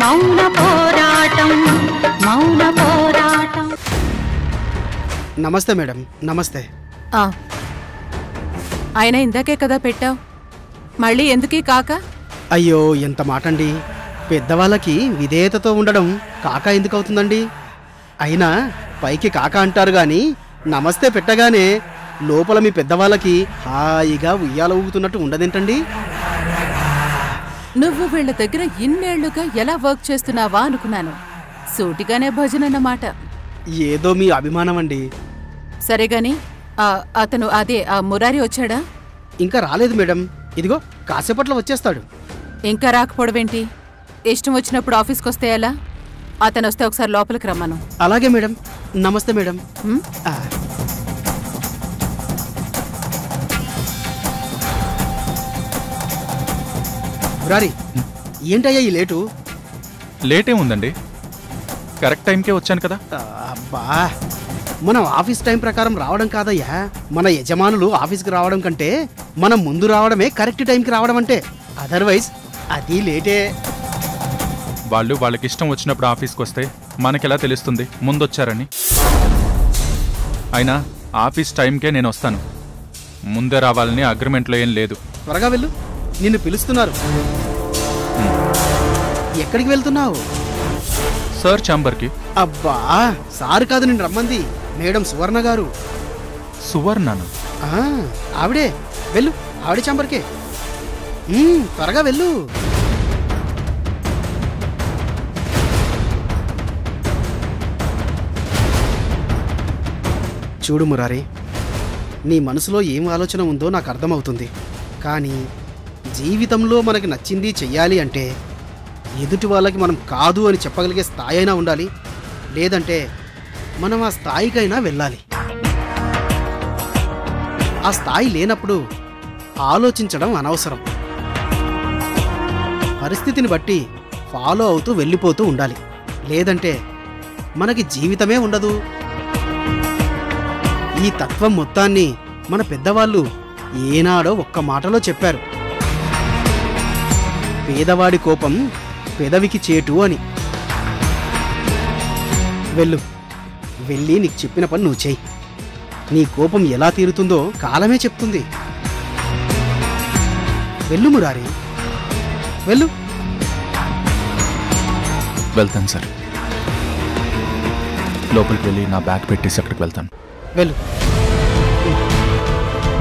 మౌన పోరాటం మౌన పోరాటం. నమస్తే మేడం. నమస్తే. ఆయన ఇందాకే కదా పెట్టావు, మళ్ళీ ఎందుకీ కాక? అయ్యో ఎంత మాటండి. పెద్దవాళ్ళకి విధేయతతో ఉండడం కాక ఎందుకు అవుతుందండి? అయినా పైకి కాక అంటారు గాని నమస్తే పెట్టగానే లోపల మీ పెద్దవాళ్ళకి హాయిగా ఉయ్యాల ఊగుతున్నట్టు ఉండదేంటండి? నువ్వు వీళ్ళ దగ్గర ఇన్నేళ్లుగా ఎలా వర్క్ చేస్తున్నావా అనుకున్నాను. సూటిగానే భజన అన్నమాట. ఏదో మీ అభిమానం అండి. సరేగాని అతను ఆ మురారి వచ్చాడా? ఇంకా రాలేదు మేడం. ఇదిగో కాసేపట్లో వచ్చేస్తాడు. ఇంకా రాకపోవడమేంటి? ఇష్టం వచ్చినప్పుడు ఆఫీస్కి వస్తే ఎలా? అతను వస్తే ఒకసారి లోపలికి రమ్మను. అలాగే మేడం. నమస్తే మేడం. మురారి, ఏంటయ్యా ఈ లేటు? లేటే ఉందండి, కరెక్ట్ టైంకే వచ్చాను కదా. అబ్బా, మనం ఆఫీస్ టైం ప్రకారం రావడం కాదయ్యా. మన యజమానులు ఆఫీస్కి రావడం కంటే మనం ముందు రావడమే కరెక్ట్ టైంకి రావడం అంటే. అదర్వైజ్ అది లేటే. వాళ్ళకి ఇష్టం వచ్చినప్పుడు ఆఫీస్కి వస్తే మనకెలా తెలుస్తుంది ముందొచ్చారని? అయినా ఆఫీస్ టైంకే నేను వస్తాను, ముందే రావాలని అగ్రిమెంట్లో ఏం లేదు. త్వరగా వెళ్ళు, నిన్ను పిలుస్తున్నారు. ఎక్కడికి వెళ్తున్నావు? సార్ ఛాంబర్కి. అబ్బా, సార్ కాదు నిన్ను రమ్మంది మేడం సువర్ణ గారు. సువర్ణనా? ఆవిడే. వెళ్ళు, ఆవిడే ఛాంబర్కే. త్వరగా వెళ్ళు. చూడు మురారి, నీ మనసులో ఏం ఆలోచన ఉందో నాకు అర్థమవుతుంది. కానీ జీవితంలో మనకి నచ్చింది చెయ్యాలి అంటే ఎదుటి వాళ్ళకి మనం కాదు అని చెప్పగలిగే స్థాయి అయినా ఉండాలి. లేదంటే మనం ఆ స్థాయికైనా వెళ్ళాలి. ఆ స్థాయి లేనప్పుడు ఆలోచించడం అనవసరం. పరిస్థితిని బట్టి ఫాలో అవుతూ వెళ్ళిపోతూ ఉండాలి. లేదంటే మనకి జీవితమే ఉండదు. ఈ తత్వం మొత్తాన్ని మన పెద్దవాళ్ళు ఏనాడో ఒక్క మాటలో చెప్పారు. పేదవాడి కోపం పెదవికి చేటు అని. వెళ్ళు, వెళ్ళి నీకు చెప్పిన పని నువ్వు చెయ్యి. నీ కోపం ఎలా తీరుతుందో కాలమే చెప్తుంది. వెళ్ళు మురారి, వెళ్ళు. వెళ్తాను సార్. లోపలికి వెళ్ళి నా బ్యాగ్ పెట్టేసి అక్కడికి వెళ్తాను. వెళ్ళు.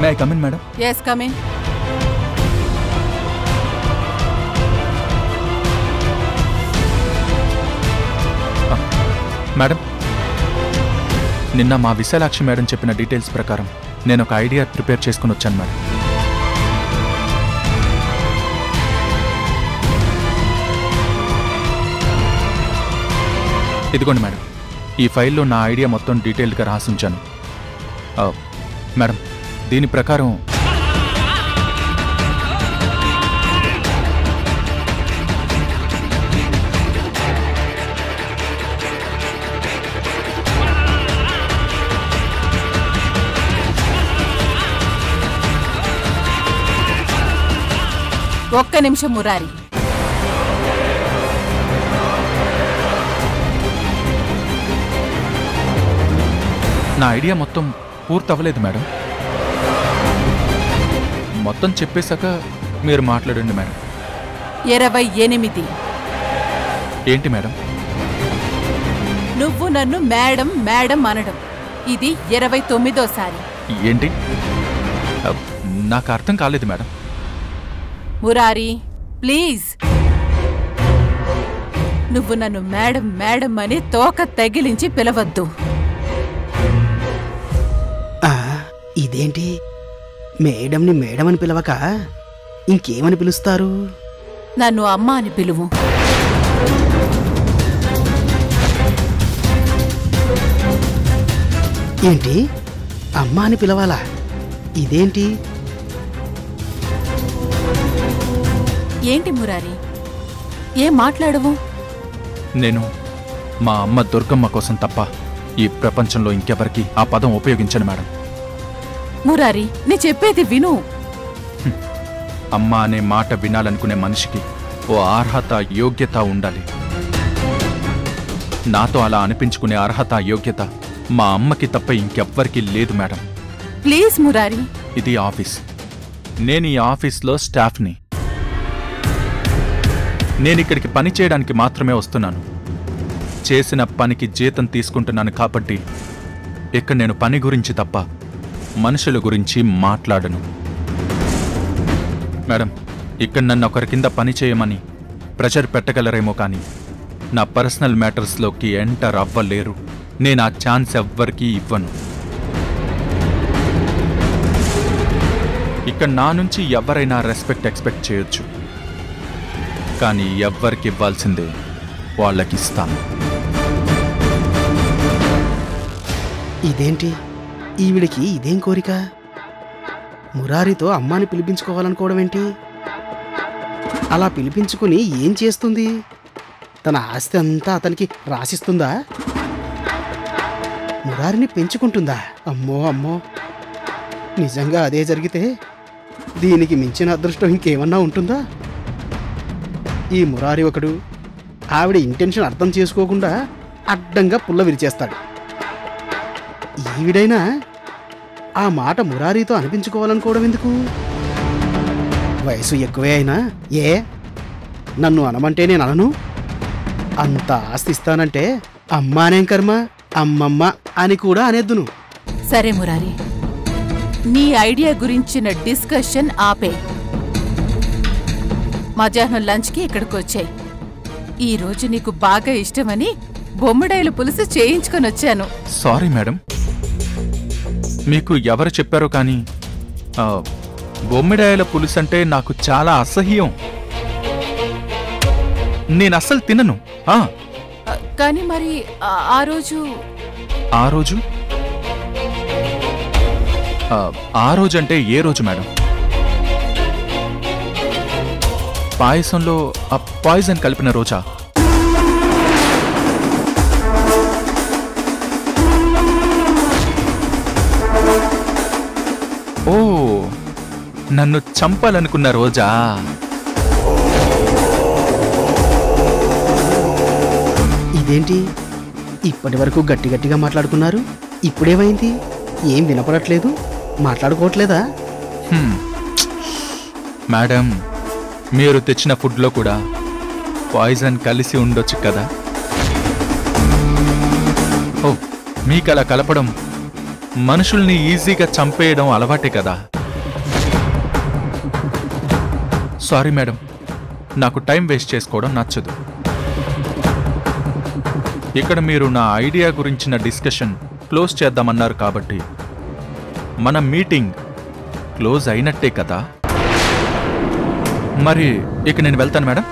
May I come in madam? yes come in. Madam, నిన్న మా విశాలాక్షి మేడం చెప్పిన డీటెయిల్స్ ప్రకారం నేను ఒక ఐడియా ప్రిపేర్ చేసుకుని వచ్చాను మేడం. ఇదిగోండి మేడం, ఈ ఫైల్లో నా ఐడియా మొత్తం డీటెయిల్డ్గా రాసి ఉంచాను మేడం. దీని ప్రకారం ఒక్క నిమిషం మురారి. నా ఐడియా మొత్తం పూర్తవ్వలేదు మేడం. మొత్తం చెప్పేశాక మీరు మాట్లాడండి మేడం. 28. ఏంటి మేడం? నువ్వు నన్ను మేడం మేడం అనడం ఇది 29వ ఏంటి? నాకు అర్థం కాలేదు మేడం. మురారి ప్లీజ్, నువ్వు నన్ను మేడం మేడం అని తోక తగిలించి పిలవద్దు. ఇదేంటి, మేడంని మేడం అని పిలవక ఇంకేమని పిలుస్తారు? నన్ను అమ్మ అని పిలువు. ఏంటి, అమ్మ అని పిలవాలా? ఇదేంటి? ఏంటి మురారి, ఏం మాట్లాడవు? నేను మా అమ్మ దుర్గమ్మ కోసం తప్ప ఈ ప్రపంచంలో ఇంకెవరికి ఆ పదం ఉపయోగించను మేడం. మురారి, నీ చెప్పేది విను. అమ్మ అనే మాట వినాలనుకునే మనిషికి ఓ అర్హత యోగ్యత ఉండాలి. నాతో అలా అనిపించుకునే అర్హత యోగ్యత మా అమ్మకి తప్ప ఇంకెవ్వరికీ లేదు మేడం. ప్లీజ్ మురారి. ఇది ఆఫీస్. నేను ఈ ఆఫీస్లో స్టాఫ్ని. నేనిక్కడికి పని చేయడానికి మాత్రమే వస్తున్నాను. చేసిన పనికి జీతం తీసుకుంటున్నాను కాబట్టి ఇక్కడ నేను పని గురించి తప్ప మనుషుల గురించి మాట్లాడను. మేడం, ఇక్కడ నన్ను ఒకరి కింద పని చేయమని ప్రెషర్ పెట్టగలరేమో కానీ నా పర్సనల్ మ్యాటర్స్లోకి ఎంటర్ అవ్వలేరు. నేను ఆ ఛాన్స్ ఎవ్వరికీ ఇవ్వను. ఇక్కడ నా నుంచి ఎవరైనా రెస్పెక్ట్ ఎక్స్పెక్ట్ చేయొచ్చు, కానీ ఎవ్వరికి ఇవ్వాల్సిందే వాళ్ళకిస్తాను. ఇదేంటి, ఈవిడికి ఇదేం కోరిక? మురారితో అమ్మాని పిలిపించుకోవాలనుకోవడం ఏంటి? అలా పిలిపించుకుని ఏం చేస్తుంది? తన ఆస్తి అంతా అతనికి రాసిస్తుందా? మురారిని పెంచుకుంటుందా? అమ్మో అమ్మో, నిజంగా అదే జరిగితే దీనికి మించిన అదృష్టం ఇంకేమన్నా ఉంటుందా? ఈ మురారి ఒకడు ఆవిడ ఇంటెన్షన్ అర్థం చేసుకోకుండా అడ్డంగా పుల్ల విరిచేస్తాడు. ఈవిడైనా ఆ మాట మురారితో అనిపించుకోవాలనుకోవడం ఎందుకు? వయసు ఎక్కువే అయినా నన్ను అనమంటే నేను అనను. అంత ఆస్తి ఇస్తానంటే అమ్మానేం కర్మ, అమ్మమ్మ అని కూడా అనేద్దును. సరే మురారి, నీ ఐడియా గురించిన డిస్కషన్ ఆపే. మధ్యాహ్నం లంచ్కి ఇక్కడికి వచ్చాయి. ఈరోజు నీకు బాగా ఇష్టమని బొమ్మడాయిల పులుసు చేయించుకొని వచ్చాను. సారీ మేడం, మీకు ఎవరు చెప్పారో కానీ బొమ్మిడాయల పులుసు అంటే నాకు చాలా అసహ్యం. నేను అస్సలు తినను. కానీ మరి ఆ రోజు ఆ రోజు అంటే ఏ రోజు మేడం? పాయసంలో పాయిజన్ కలిపిన రోజా? ఓ, నన్ను చంపాలనుకున్న రోజా? ఇదేంటి, ఇప్పటి వరకు గట్టి గట్టిగా మాట్లాడుకున్నారు, ఇప్పుడేమైంది? ఏం వినపడట్లేదు, మాట్లాడుకోవట్లేదా? మేడం, మీరు తెచ్చిన ఫుడ్లో కూడా పాయిజన్ కలిసి ఉండొచ్చు కదా? ఓ, మీకలా కలపడం మనుషుల్ని ఈజీగా చంపేయడం అలవాటే కదా? సారీ మేడం, నాకు టైం వేస్ట్ చేసుకోవడం నచ్చదు. ఇక్కడ మీరు నా ఐడియా గురించిన డిస్కషన్ క్లోజ్ చేద్దామన్నారు కాబట్టి మన మీటింగ్ క్లోజ్ అయినట్టే కదా? మరి ఇక నేను వెళ్తాను మేడం.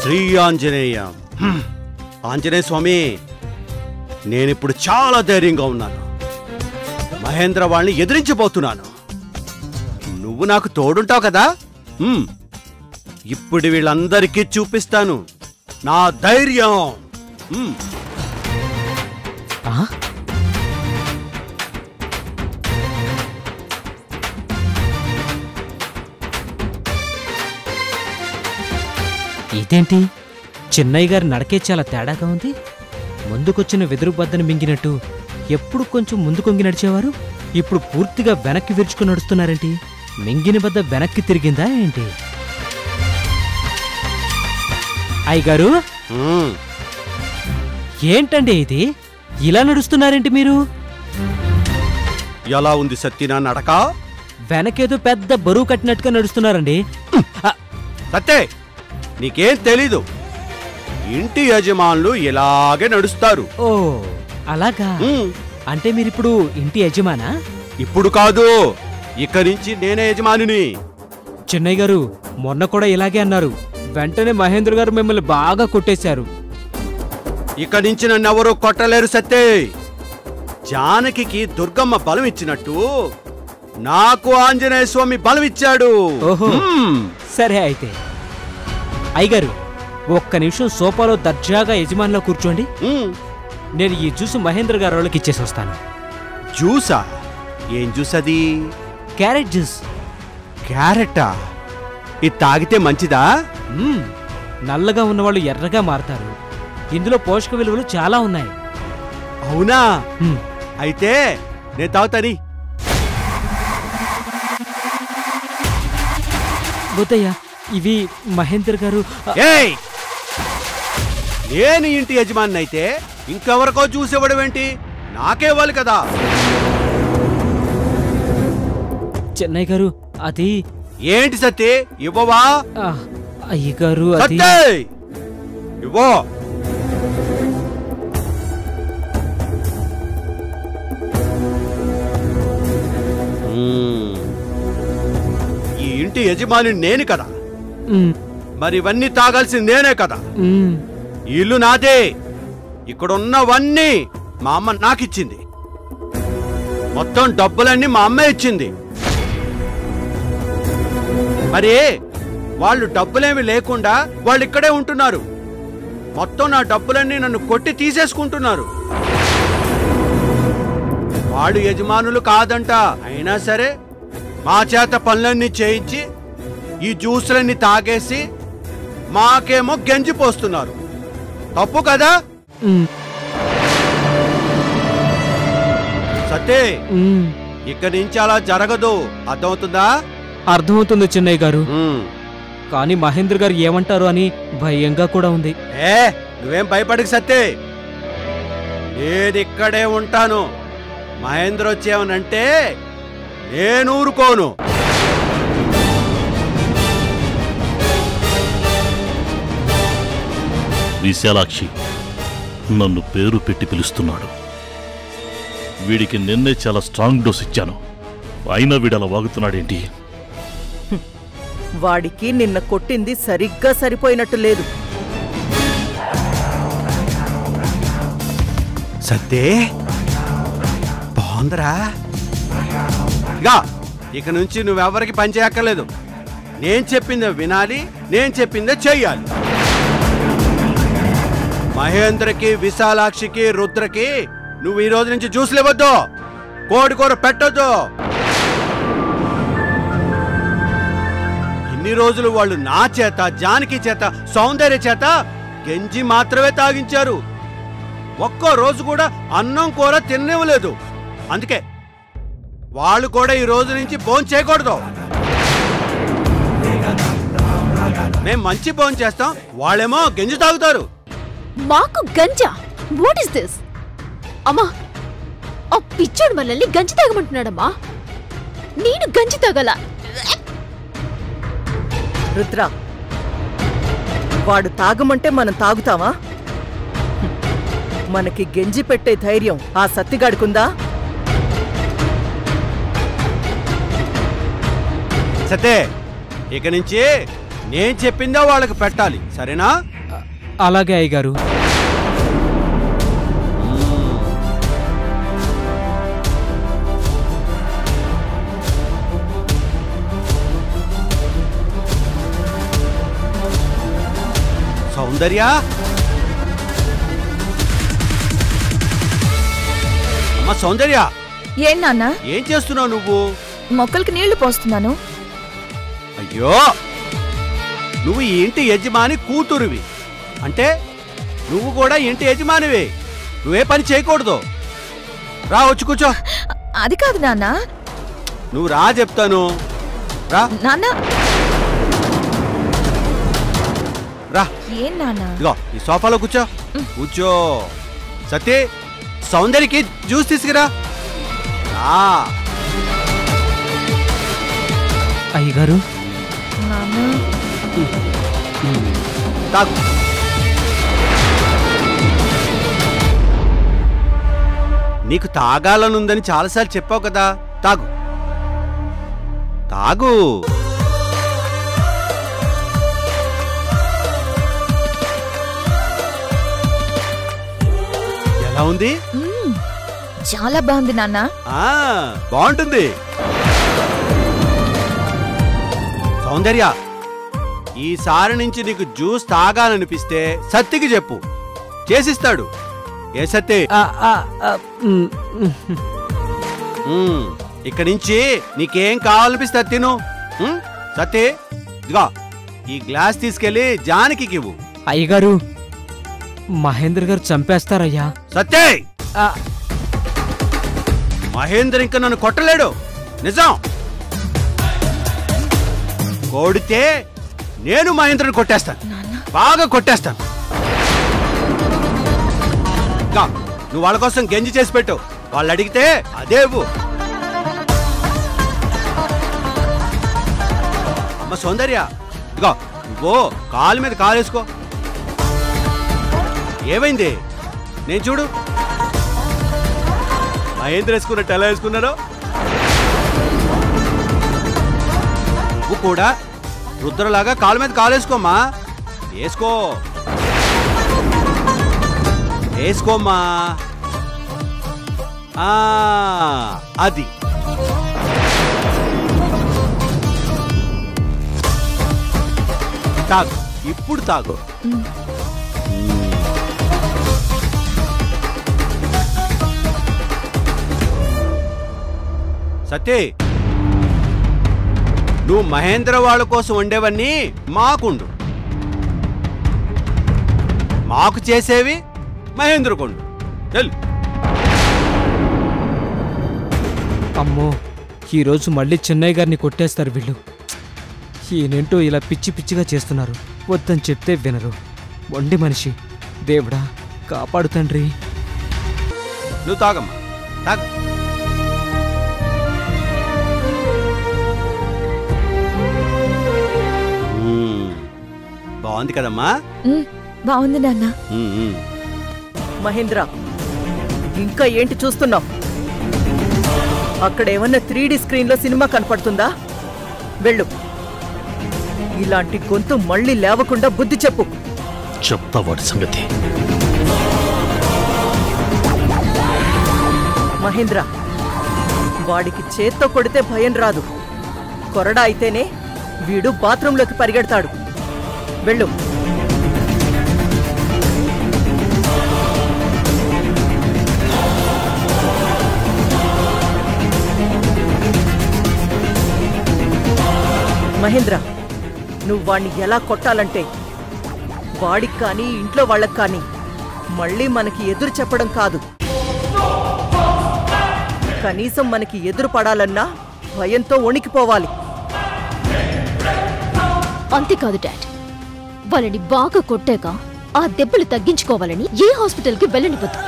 శ్రీ ఆంజనేయ. ఆంజనేయ స్వామి, నేనిప్పుడు చాలా ధైర్యంగా ఉన్నాను. మహేంద్ర వాళ్ళని ఎదిరించబోతున్నాను. నువ్వు నాకు తోడుంటావు కదా? ఇప్పుడు వీళ్ళందరికీ చూపిస్తాను నా ధైర్యం. ఇదేంటి, చిన్నయ్య గారి నడకే చాలా తేడాగా ఉంది. ముందుకొచ్చిన వెదురు బద్దను మింగినట్టు ఎప్పుడు కొంచెం ముందుకొంగి నడిచేవారు, ఇప్పుడు పూర్తిగా వెనక్కి విరుచుకుని నడుస్తున్నారేంటి? మింగిన బద్ద వెనక్కి తిరిగిందా ఏంటి? అయ్యగారు, ఏంటండి ఇది, ఇలా నడుస్తున్నారేంటి మీరు? ఎలా ఉంది సత్యనా నడక? వెనకేదో పెద్ద బరువు కట్టినట్టుగా నడుస్తున్నారండి. సత్తే, నీకేం తెలీదు. ఇంటి యజమానులు ఇలాగే నడుస్తారు. ఓ అలాగా? అంటే మీరిప్పుడు ఇంటి యజమానా? ఇప్పుడు కాదు, ఇక నుంచి నేనే యజమానిని. చిన్నయ్య గారు మొన్న కూడా ఇలాగే అన్నారు. వెంటనే మహేంద్ర గారు మిమ్మల్ని బాగా కొట్టేశారు. ఇక నుంచి నన్నెవరూ కొట్టలేరు సత్తే. జానకి దుర్గమ్మ బలం ఇచ్చినట్టు నాకు ఆంజనేయ స్వామి బలం ఇచ్చాడు. ఓహో సరే అయితే అయ్యగారు ఒక్క నిమిషం సోఫాలో దర్జాగా యజమానిలో కూర్చోండి. నేను ఈ జ్యూస్ మహేంద్ర గారి వాళ్ళకి ఇచ్చేసి వస్తాను. జ్యూసా? ఏం జ్యూస్ అది? Carrot juice. క్యారెటా? ఇది తాగితే మంచిదా? నల్లగా ఉన్నవాళ్ళు ఎర్రగా మారతారు. ఇందులో పోషక విలువలు చాలా ఉన్నాయి. అవునా? అయితే నేను తాగుతాని. వద్దయ్యా, ఇవి మహేంద్ర గారు. ఏయ్, నేను ఇంటి యజమాని అయితే ఇంకెవరికో జ్యూస్ ఇవ్వడం ఏంటి? నాకే ఇవ్వాలి కదా. చెన్నై గారు అది. ఏంటి సత్తి, ఇవ్వవా? అయ్యగారు అది. ఇవ్వో. ఈ ఇంటి యజమాని నేను కదా, మరి ఇవన్నీ తాగాల్సింది నేనే కదా. ఈ ఇల్లు నాదే, ఇక్కడున్నవన్నీ మా అమ్మ నాకిచ్చింది. మొత్తం డబ్బులన్నీ మా అమ్మే ఇచ్చింది. మరి వాళ్ళు డబ్బులేమి లేకుండా వాళ్ళు ఇక్కడే ఉంటున్నారు. మొత్తం నా డబ్బులన్నీ నన్ను కొట్టి తీసేసుకుంటున్నారు. వాళ్ళు యజమానులు కాదంట. అయినా సరే మా చేత పనులన్నీ చేయించి ఈ జ్యూసులన్నీ తాగేసి మాకేమో గంజి పోస్తున్నారు. తప్పు కదా? సత్తే, ఇక్కడి నుంచి అలా జరగదు. అర్థమవుతుందా? అర్థమవుతుంది చిన్నయ్య గారు. కానీ మహేంద్ర గారు ఏమంటారు అని భయంగా కూడా ఉంది. నువ్వేం భయపడకు సత్తే, నేను ఇక్కడే ఉంటాను. మహేంద్ర వచ్చేవనంటే నేను ఊరుకోను. విశాలాక్షి నన్ను పేరు పెట్టి పిలుస్తున్నాడు. వీడికి నిన్నే చాలా స్ట్రాంగ్ డోస్ ఇచ్చాను, అయినా వీడలా వాగుతున్నాడేంటి? వాడికి నిన్న కొట్టింది సరిగ్గా సరిపోయినట్టు లేదు. సత్తే, బాగుందరా? ఇక నుంచి నువ్వెవరికి పని చేయక్కర్లేదు. నేను చెప్పిందే వినాలి, నేను చెప్పిందే చెయ్యాలి. మహేంద్రకి, విశాలాక్షికి, రుద్రకి నువ్వు ఈ రోజు నుంచి జ్యూసులు ఇవ్వద్దు, కోడికూర పెట్టొద్దు. ఇన్ని రోజులు వాళ్ళు నా చేత, జానకి చేత, సౌందర్య చేత గంజి మాత్రమే తాగించారు. ఒక్కో రోజు కూడా అన్నం కూర తిననివ్వలేదు. అందుకే వాళ్ళు కూడా ఈ రోజు నుంచి భోజనం చేయకూడదు. మేము మంచి భోజనం చేస్తాం, వాళ్ళేమో గంజి తాగుతారు. మాకు గంజా? What is this? అమ్మా, ఆ పిచ్చోడు మనల్ని గంజి తాగమంటున్నాడమ్మా. నేను గంజి తాగల. రుద్ర, వాడు తాగమంటే మనం తాగుతావా? మనకి గంజి పెట్టే ధైర్యం ఆ సత్తిగాడుకుందా? సతే, ఇక నుంచి నేను చెప్పిందా వాళ్ళకి పెట్టాలి, సరేనా? అలాగే అయ్యగారు. సౌందర్య, అమ్మ సౌందర్య, ఏం నాన్న? ఏం చేస్తున్నావు నువ్వు? మొక్కలకి నీళ్లు పోస్తున్నాను. అయ్యో, నువ్వు ఈ ఇంటి యజమాని కూతురువి అంటే నువ్వు కూడా ఇంటి యజమానివి. నువ్వే పని చేయకూడదు. రా, వచ్చి కూర్చో. అది కాదు నాన్న. నువ్వు రా, చెప్తాను. రా నాన్న. రా. ఏం నాన్న? ఇదిగో ఈ సోఫాలో కూర్చో. కూర్చో. సతీ, సౌందర్యకి జ్యూస్ తీసుకురా. రా. అయ్యగారు, తాగు. నీకు తాగాలనుందని చాలాసార్లు చెప్పావు కదా, తాగు తాగు. ఎలా ఉంది? చాలా బాగుంది నాన్న. బాగుంటుంది. సౌందర్య, ఈసారి నుంచి నీకు జ్యూస్ తాగాలనిపిస్తే సత్తికి చెప్పు, చేసిస్తాడు. ఏ సత్తి? ఇక్కడి నుంచి నీకేం కావాలనిపిస్తే తిను. సత్తి, ఇదిగో ఈ గ్లాస్ తీసుకెళ్లి జానకి ఇవ్వు. అయ్యగారు, మహేంద్ర గారు చంపేస్తారయ్యా. సత్తే, మహేంద్ర ఇంకా నన్ను కొట్టలేడు, నిజం. కొడితే నేను మహేంద్రని కొట్టేస్తాను, బాగా కొట్టేస్తాను. నువ్వు వాళ్ళ కోసం గంజి చేసి పెట్టు, వాళ్ళు అడిగితే అదేవు. అమ్మ సౌందర్య, ఇదిగో నువ్వు కాలు మీద కాలేసుకో. ఏమైంది? నేను చూడు, మహేంద్ర వేసుకున్నట్టు ఎలా వేసుకున్నారో నువ్వు కూడా రుద్రలాగా కాలు మీద కాలేసుకోమ్మా. వేసుకో, వేసుకోమ్మా. అది తాగు, ఇప్పుడు తాగు. సత్య, నువ్వు మహేంద్ర వాళ్ళ కోసం వండేవన్నీ మాకుండు, మాకు చేసేవి మహేంద్రకుండు. వెళ్ళు. అమ్మో, ఈరోజు మళ్ళీ చెన్నై గారిని కొట్టేస్తారు వీళ్ళు. ఈయనేంటో ఇలా పిచ్చి పిచ్చిగా చేస్తున్నారు. వద్దని చెప్తే వినరు. వండి మనిషి. దేవుడా కాపాడు తండ్రి. నువ్వు తాగమ్మా, తాగు. బాగుంది కదమ్మా? బాగుంది నాన్న. మహేంద్ర, ఇంకా ఏంటి చూస్తున్నావు? అక్కడ ఏమన్నా 3D స్క్రీన్లో సినిమా కనపడుతుందా? వెళ్ళు. ఇలాంటి గొంతు మళ్ళీ లేవకుండా బుద్ధి చెప్పు. చెప్తా వాడి సంగతి. మహేంద్ర, వాడికి చేత్తో కొడితే భయం రాదు. కొరడా అయితేనే వీడు బాత్రూంలోకి పరిగెడతాడు. వెళ్ళు. మహేంద్ర, నువ్వు వాణ్ణి ఎలా కొట్టాలంటే వాడికి కానీ ఇంట్లో వాళ్ళకి కానీ మళ్ళీ మనకి ఎదురు చెప్పడం కాదు, కనీసం మనకి ఎదురు పడాలన్నా భయంతో వణికిపోవాలి. అంతేకాదు డాడ్, వాళ్ళని బాగా కొట్టాక ఆ దెబ్బలు తగ్గించుకోవాలని ఏ హాస్పిటల్కి వెళ్ళనివ్వద్దు.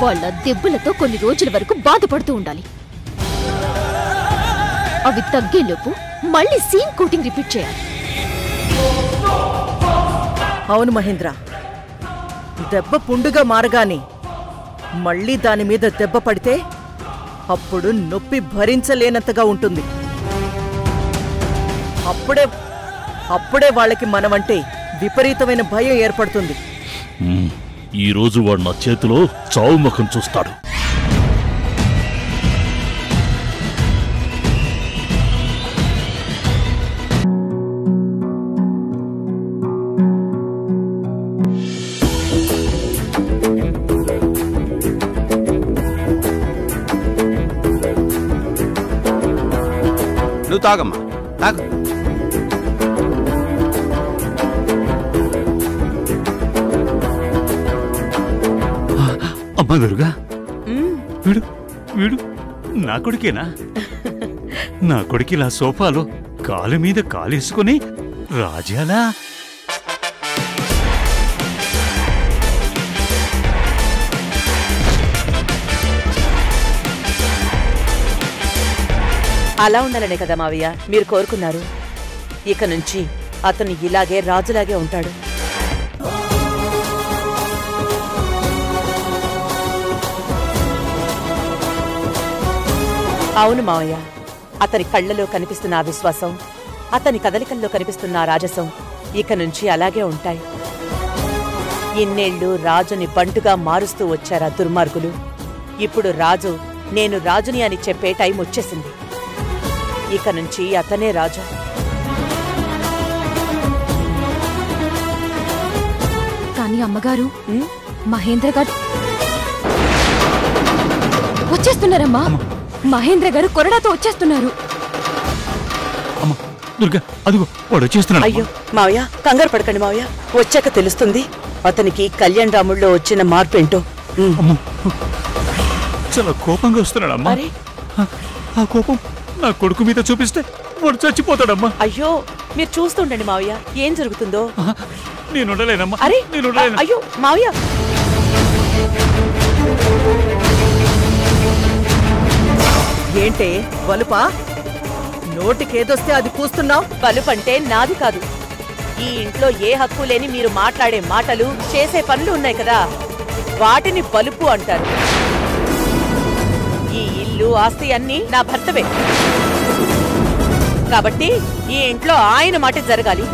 వాళ్ళ దెబ్బలతో కొన్ని రోజుల వరకు బాధపడుతూ ఉండాలి. అవి తగ్గేలోపు మళ్ళీ సీన్ కోటింగ్ రిపీట్ చేయాలి. అవును మహేంద్ర, దెబ్బ పుండుగా మారగానే మళ్ళీ దాని మీద దెబ్బ పడితే అప్పుడు నొప్పి భరించలేనంతగా ఉంటుంది. అప్పుడే వాళ్ళకి మనమంటే విపరీతమైన భయం ఏర్పడుతుంది. ఈ రోజు వాడు నా చేతిలో చావు ముఖం చూస్తాడు. నువ్వు తాగమ్మా, తాగు. అమ్మా దుర్గా, వీడు వీడు నా కొడుకేనా? నా కొడుకు ఇలా సోఫాలో కాలు మీద కాలేసుకుని రాజాలా? అలా ఉండాలనే కదా మావయ్య మీరు కోరుకున్నారు. ఇక నుంచి అతను ఇలాగే రాజులాగే ఉంటాడు. అవును మావయ్య, అతని కళ్ళలో కనిపిస్తున్న ఆ విశ్వాసం, అతని కదలికల్లో కనిపిస్తున్న ఆ రాజసం ఇక నుంచి అలాగే ఉంటాయి. ఇన్నేళ్లు రాజుని బంటుగా మారుస్తూ వచ్చారా దుర్మార్గులు. ఇప్పుడు రాజు నేను రాజుని అని చెప్పే టైం వచ్చేసింది. ఇక నుంచి అతనే రాజు. కానీ అమ్మగారు, మహేంద్ర గారు వచ్చేస్తున్నారమ్మా. మహేంద్ర గారు కొరడాతో వచ్చేస్తున్నారు. అమ్మ దుర్గా, అదిగో వాడు వచ్చేస్తున్నాడు. అయ్యో మావయ్య, కంగారు పడకండి మావయ్య, వచ్చాక తెలుస్తుంది అతనికి కళ్యాణ్ రాముల్లో వచ్చిన మార్పేంటో. అమ్మో, చాలా కోపంగా వస్తున్నాడమ్మా. ఆ కోపం నా కొడుకు మీద చూపిస్తే వాడు చచ్చిపోతాడమ్మా. అయ్యో, మీరు చూస్తుండండి మావయ్య, ఏం జరుగుతుందో. నేను ఉండలేనమ్మా. అరే నేను ఉండలేను. అయ్యో మావయ్య, ఏంటే వలుపా? నోటికేదొస్తే అది కూస్తున్నావు. బలుపంటే నాది కాదు. ఈ ఇంట్లో ఏ హక్కు లేని మీరు మాట్లాడే మాటలు, చేసే పనులు ఉన్నాయి కదా, వాటిని బలుపు అంటారు. ఈ ఇల్లు, ఆస్తి అన్నీ నా భర్తవే. కాబట్టి ఈ ఇంట్లో ఆయన మాట జరగాలి.